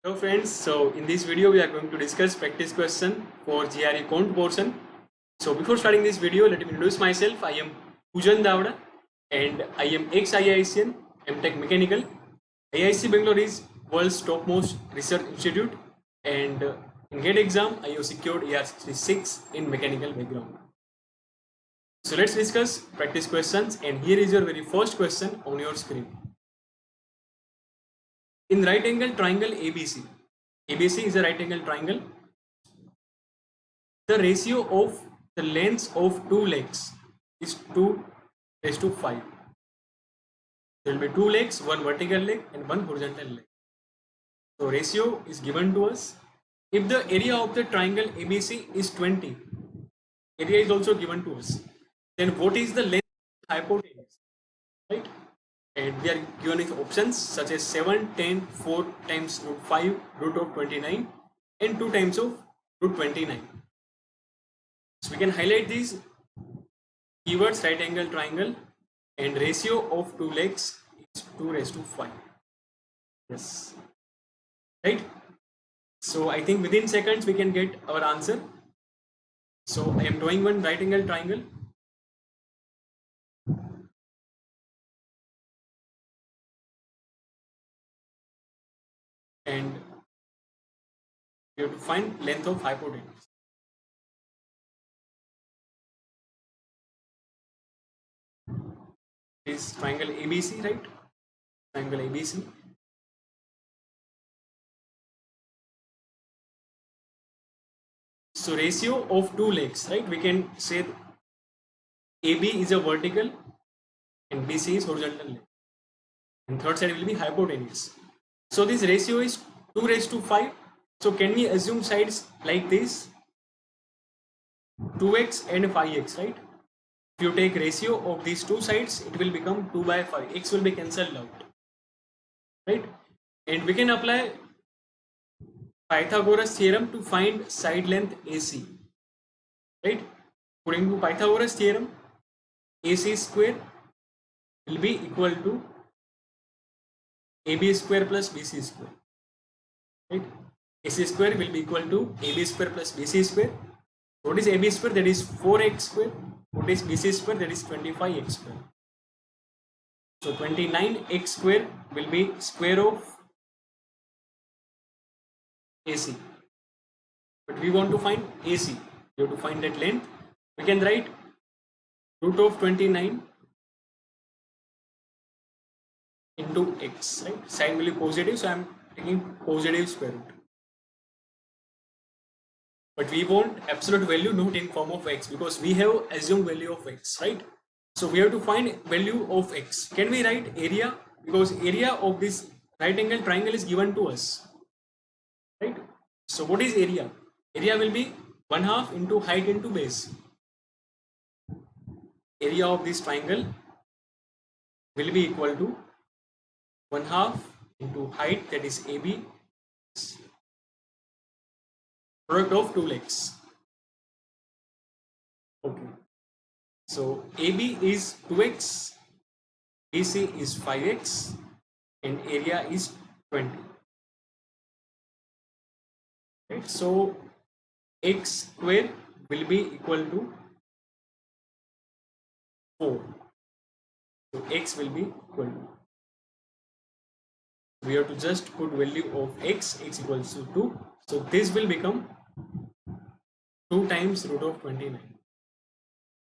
Hello friends, so in this video we are going to discuss practice question for GRE Quant portion. So before starting this video, let me introduce myself. I am Poojan Davda and I am ex-IIScn, MTech Mechanical. IISc Bangalore is world's topmost research institute, and in GATE exam I have secured AR66 in mechanical background. So let's discuss practice questions, and here is your very first question on your screen. In right angle triangle ABC, ABC is a right angle triangle. The ratio of the lengths of two legs is 2:5. There will be two legs, one vertical leg and one horizontal leg. So ratio is given to us. If the area of the triangle ABC is 20, area is also given to us. Then what is the length of hypotenuse? Right? And we are given with options such as 7, 10, 4 times root 5, root of 29 and 2 times of root 29. So we can highlight these keywords: right angle triangle and ratio of two legs is 2:5. Yes, right? So I think within seconds we can get our answer. So I am drawing one right angle triangle. And we have to find length of hypotenuse. Is triangle ABC, right? Triangle ABC. So ratio of two legs, right? We can say AB is a vertical and BC is horizontal leg. And third side will be hypotenuse. So this ratio is 2:5. So can we assume sides like this? 2x and 5x, right? If you take ratio of these two sides, it will become 2/5. X will be cancelled out, right? And we can apply Pythagoras theorem to find side length AC, right? According to Pythagoras theorem, AC square will be equal to AB square plus BC square, right? AC square will be equal to AB square plus BC square. What is AB square? That is 4x square. What is BC square? That is 25x square. So 29x square will be square of AC. But we want to find AC. We have to find that length. We can write root of 29 into x, right? Sign will be positive, so I am taking positive square root. But we want absolute value not in form of x, because we have assumed value of x, right? So we have to find value of x. Can we write area? Because area of this right angle triangle is given to us, right? So what is area? Area will be 1/2 into height into base. Area of this triangle will be equal to 1/2 into height, that is AB, product of two legs. Okay. So AB is 2x, BC is 5x, and area is 20. Right? So x square will be equal to 4. So x will be equal to, we have to just put value of x equals to 2. So this will become 2 times root of 29.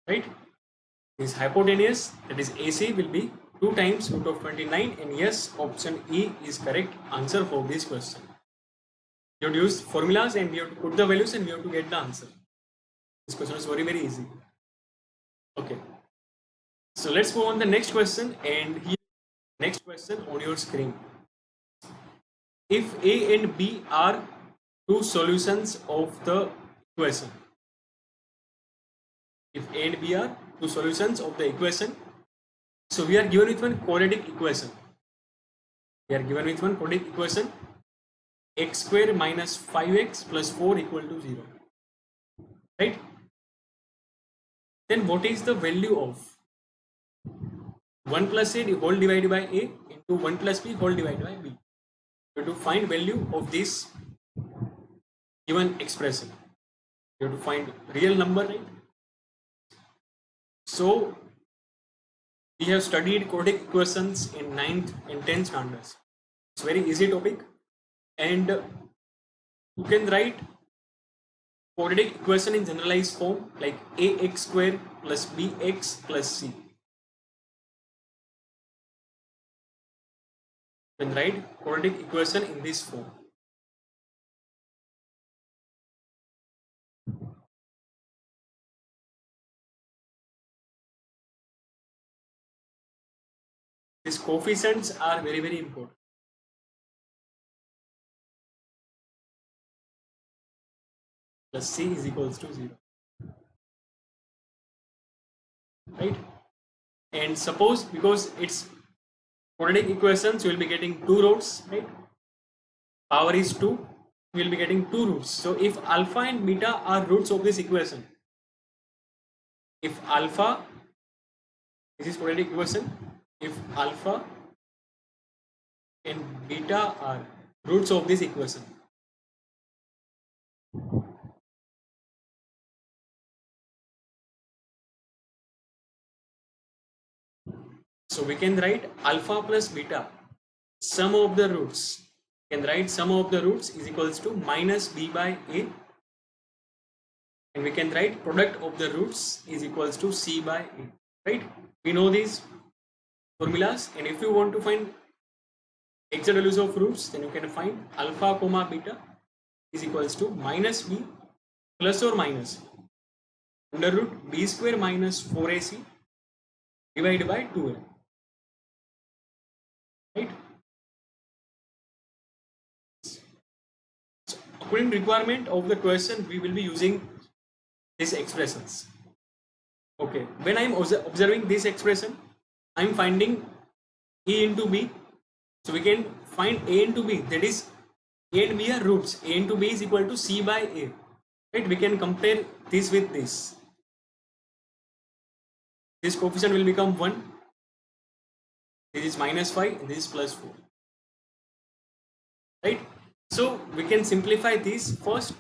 Right? This hypotenuse, that is AC, will be 2 times root of 29, and yes, option E is correct answer for this question. You have to use formulas and we have to put the values and we have to get the answer. This question is very easy. Okay. So let's move on the next question, and here next question on your screen. If A and B are two solutions of the equation, if A and B are two solutions of the equation, so we are given with one quadratic equation. We are given with one quadratic equation: x square minus 5x plus 4 equal to 0. Right? Then what is the value of 1 plus a whole divided by a into 1 plus b whole divided by b? you have to find value of this given expression. You have to find real number, right? So we have studied quadratic equations in 9th and 10th standards. It's very easy topic, and you can write quadratic equation in generalized form like ax square plus bx plus c. You can write quadratic equation in this form. These coefficients are very, very important. Plus c is equals to 0. Right? And suppose because it's quadratic equations, you will be getting two roots, right? Power is 2, you will be getting two roots. So if alpha and beta are roots of this equation, if alpha, this is quadratic equation, if alpha and beta are roots of this equation, so we can write alpha plus beta, sum of the roots. We can write sum of the roots is equals to minus b by a, and we can write product of the roots is equals to c by a. Right? We know these formulas, and if you want to find exact values of roots, then you can find alpha comma beta is equals to minus b plus or minus under root b square minus 4ac divided by 2a. Right? So according to requirement of the question, we will be using these expressions. Okay, when I am observing this expression, I am finding a into b. So we can find a into b, that is a and b are roots. A into b is equal to c by a. Right? We can compare this with this. This coefficient will become 1. This is minus 5 and this is plus 4. Right? So we can simplify this first.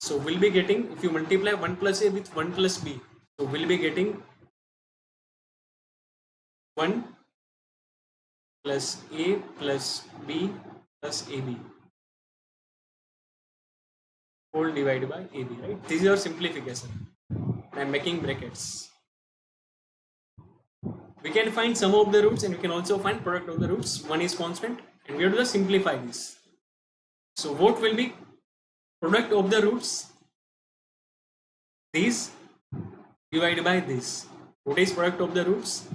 So we'll be getting, if you multiply 1 plus a with 1 plus b, so we'll be getting 1 plus a plus b plus ab whole divided by ab. Right? This is our simplification. I'm making brackets. We can find sum of the roots and we can also find product of the roots. One is constant, and we have to just simplify this. So what will be product of the roots? This divided by this. What is product of the roots?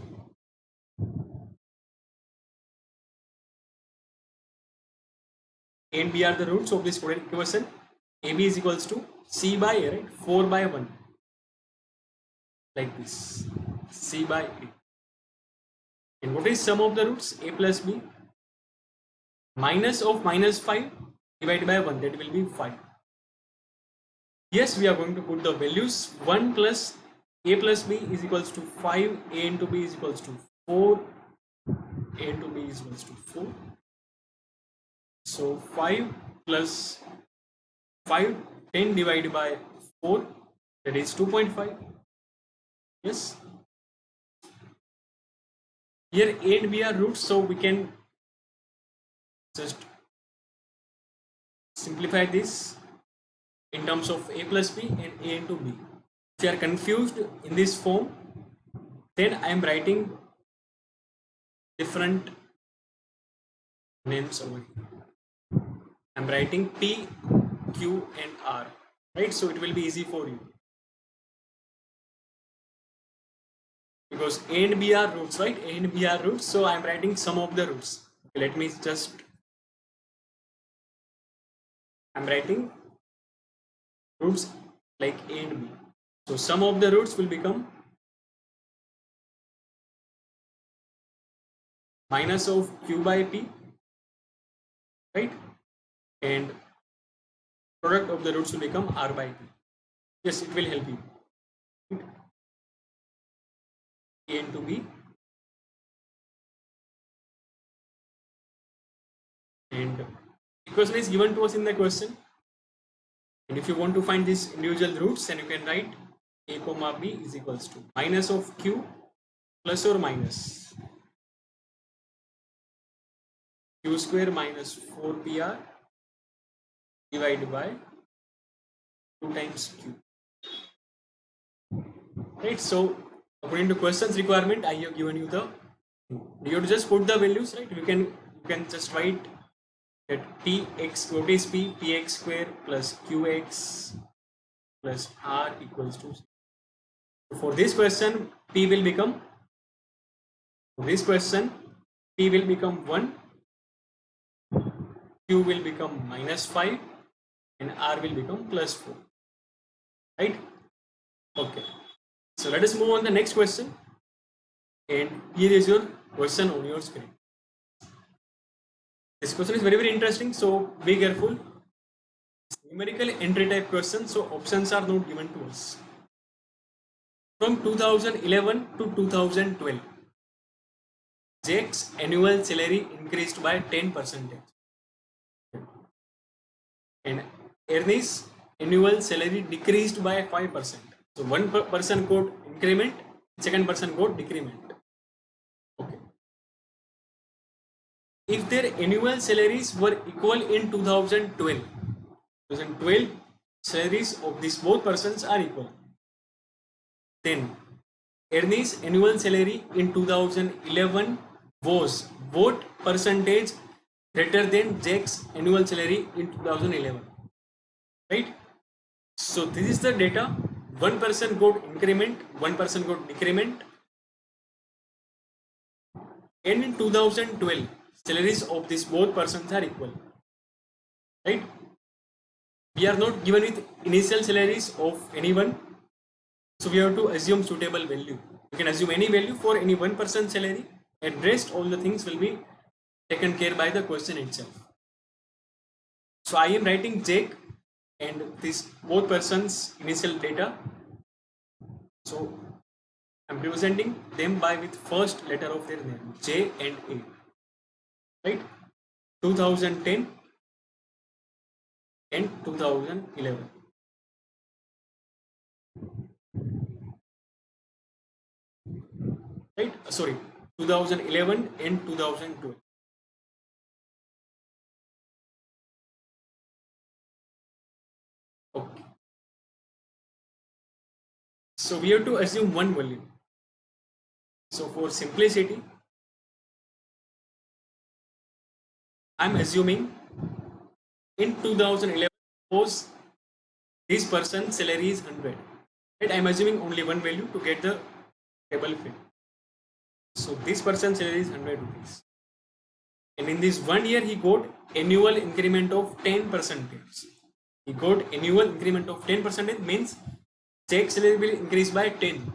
A and b are the roots of this quadratic equation. AB is equals to c by a, right? 4 by 1. Like this. C by a. And what is sum of the roots? A plus b. Minus of minus 5 divided by 1. That will be 5. Yes, we are going to put the values. 1 plus a plus b is equals to 5. A into b is equals to 4. A into b is equals to 4. So 5 plus 5, 10 divided by 4, that is 2.5. Yes. Here a and b are roots, so we can just simplify this in terms of a plus b and a into b. If you are confused in this form, then I am writing different names over here. I am writing P, Q and R, right? So it will be easy for you. Because A and B are roots, right? A and B are roots, so I am writing sum of the roots. Okay, let me just, I am writing roots like A and B. So sum of the roots will become minus of Q by P, right? And product of the roots will become R by P. Yes, it will help you. A into B and equation is given to us in the question. And if you want to find these individual roots, then you can write a comma b is equals to minus of q plus or minus q square minus 4pr divided by 2 times q. Right, so according to questions requirement, I have given you the, you have to just put the values, right? You can just write that px, what is p, px square plus qx plus r equals to 0. For this question, p will become, for this question, p will become 1, q will become minus 5, and r will become plus 4. Right? Okay. So let us move on to the next question. And here is your question on your screen. This question is very, very interesting, so be careful. It's numerical entry type question, so options are not given to us. From 2011 to 2012, Jack's annual salary increased by 10%. And Ernie's annual salary decreased by 5%. So one person got increment, second person got decrement. Okay. If their annual salaries were equal in 2012, salaries of these both persons are equal, then Ernie's annual salary in 2011 was what percentage greater than Jack's annual salary in 2011? Right? So this is the data. One person got increment, one person got decrement. And in 2012, salaries of these both persons are equal. Right? We are not given with initial salaries of anyone. So we have to assume suitable value. You can assume any value for any one person's salary, and rest all the things will be taken care by the question itself. So I am writing Jack and this both persons initial data. So I'm representing them by with first letter of their name, J and A. Right? 2010 and 2011. Right? Sorry, 2011 and 2012. Okay. So we have to assume one value. So for simplicity, I'm assuming in 2011, suppose this person's salary is 100. Right? I'm assuming only one value to get the table fit. So this person's salary is 100 rupees. And in this 1 year, he got annual increment of 10%. He got annual increment of 10% means Jack's salary will increase by 10.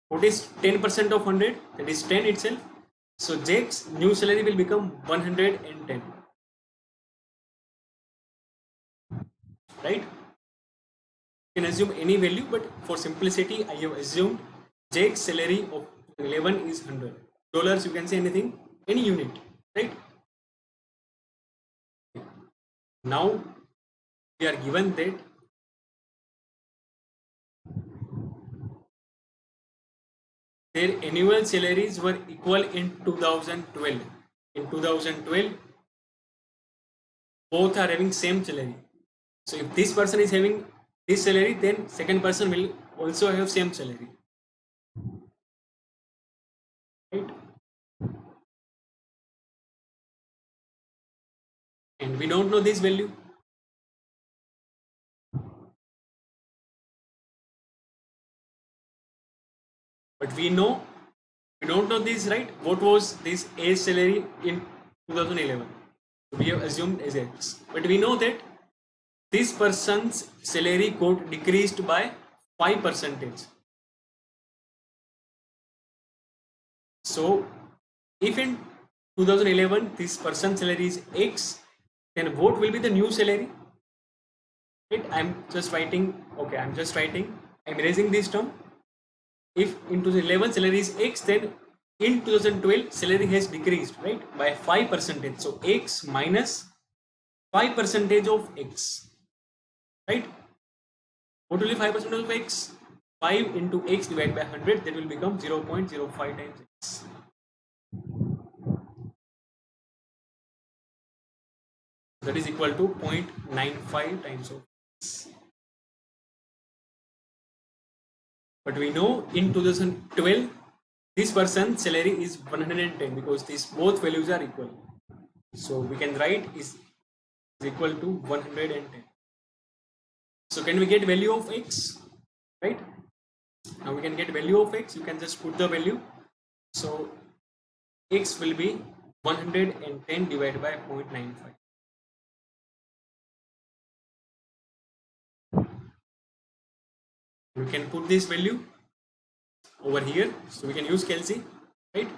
What is 10% of 100? That is 10 itself. So Jack's new salary will become 110. Right? You can assume any value, but for simplicity, I have assumed Jack's salary of 11 is $100. You can say anything, any unit, right? Now we are given that their annual salaries were equal in 2012. In 2012, both are having same salary. So if this person is having this salary, then second person will also have same salary. Right? And we don't know this value. But we don't know this, right? What was this A salary in 2011? We have assumed as X. But we know that this person's salary got decreased by 5%. So if in 2011 this person's salary is X, then what will be the new salary? Right? I'm erasing this term. If in 2011 salary is X, then in 2012 salary has decreased, right, by 5%. So x minus 5% of x, right? What will be 5% of x? 5 into x divided by 100, that will become 0.05 times x. That is equal to 0.95 times of x. But we know in 2012 this person's salary is 110 because these both values are equal. So we can write is equal to 110. So can we get value of x, right? Now we can get value of x. You can just put the value. So x will be 110 divided by 0.95. We can put this value over here. So we can use calci, right?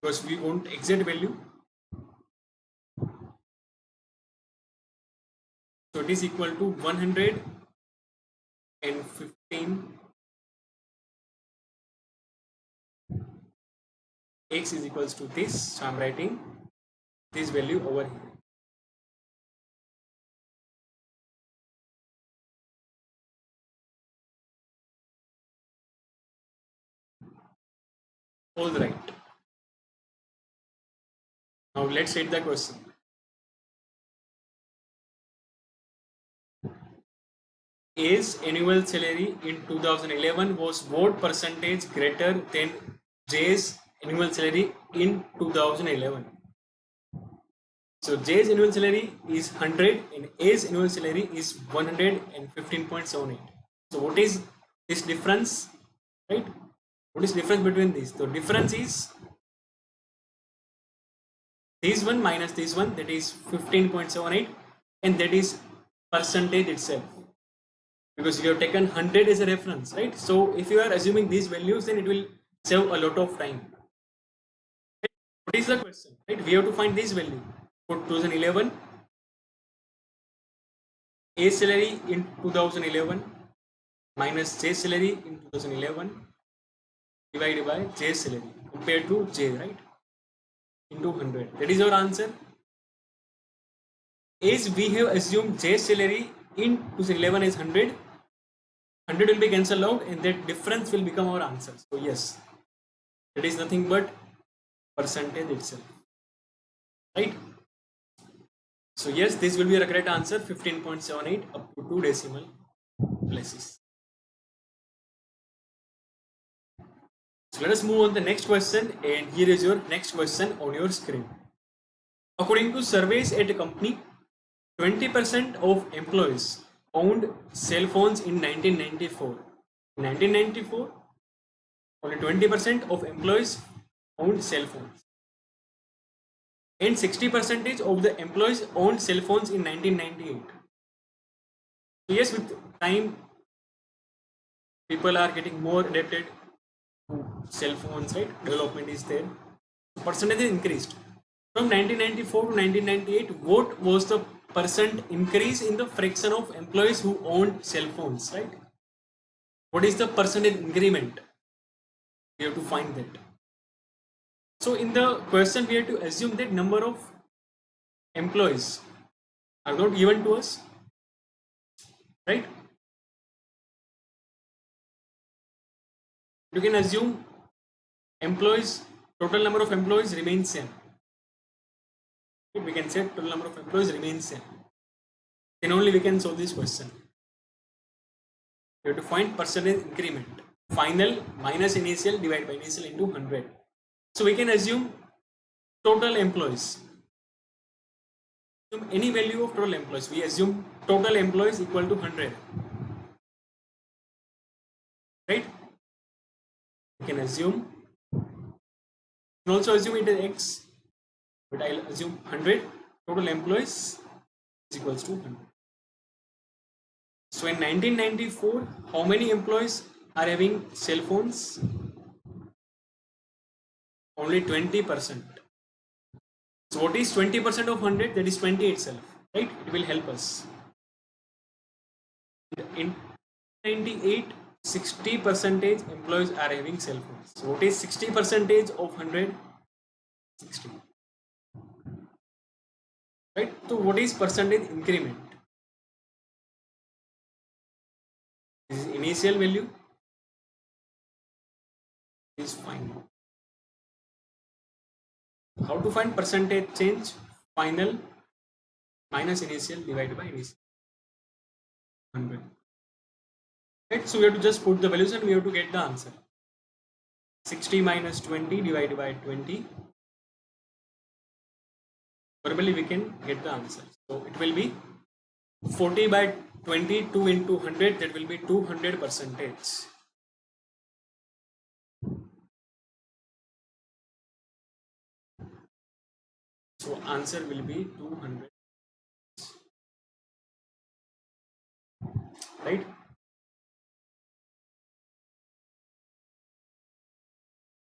Because we want exact value. So it is equal to 115. X is equals to this. So I'm writing this value over here. All right. Now let's read the question. A's annual salary in 2011 was what percentage greater than J's annual salary in 2011? So J's annual salary is 100 and A's annual salary is 115.78. So what is this difference, right? What is difference between these? The difference is this one minus this one, that is 15.78, and that is percentage itself, because you have taken 100 as a reference, right? So if you are assuming these values, then it will save a lot of time. What is the question, right? We have to find this value for 2011. A salary in 2011 minus J salary in 2011 divided by J salary compared to J, right, into 100. That is our answer. As we have assumed J salary in 2011 is 100, 100 will be cancelled out and that difference will become our answer. So yes, it is nothing but percentage itself, right? So yes, this will be the correct answer, 15.78 up to 2 decimal places. So let us move on to the next question, and here is your next question on your screen. According to surveys at a company, 20% of employees owned cell phones in 1994. In 1994, only 20% of employees owned cell phones. And 60% of the employees owned cell phones in 1998. So yes, with time, people are getting more adapted to cell phones, right? Development is there. Percentage is increased. From 1994 to 1998, what was the percent increase in the fraction of employees who owned cell phones, right? What is the percentage increment? We have to find that. So in the question, we have to assume that number of employees are not given to us, right? You can assume employees, total number of employees remains same. We can say total number of employees remains same. Then only we can solve this question. You have to find percentage increment. Final minus initial divided by initial into 100. So we can assume total employees. Assume any value of total employees. We assume total employees equal to 100. Right? We can assume. You can also assume it as X. But I'll assume 100. Total employees is equals to 100. So in 1994, how many employees are having cell phones? Only 20%. So what is 20% of 100? That is 20 itself, right? It will help us. In 98, 60% employees are having cell phones. So what is 60% of 100? 60. Right? So what is percentage increment? This is initial value. Is fine. How to find percentage change? Final minus initial divided by initial. 100. Right? So we have to just put the values and we have to get the answer. 60 minus 20 divided by 20. Normally we can get the answer. So it will be 40 by 22 into 100, that will be 200%. So answer will be 200. Right?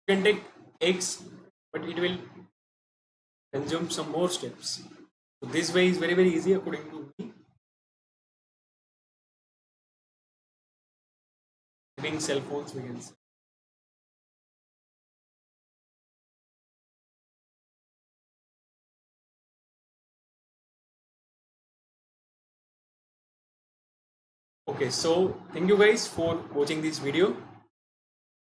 You can take X, but it will consume some more steps. So this way is very easy according to me. Having cell phones, we can say. Okay, so thank you guys for watching this video,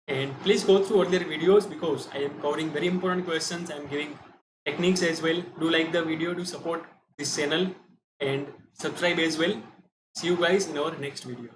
and please go through other videos because I am covering very important questions. I am giving techniques as well. Do like the video, do support this channel and subscribe as well. See you guys in our next video.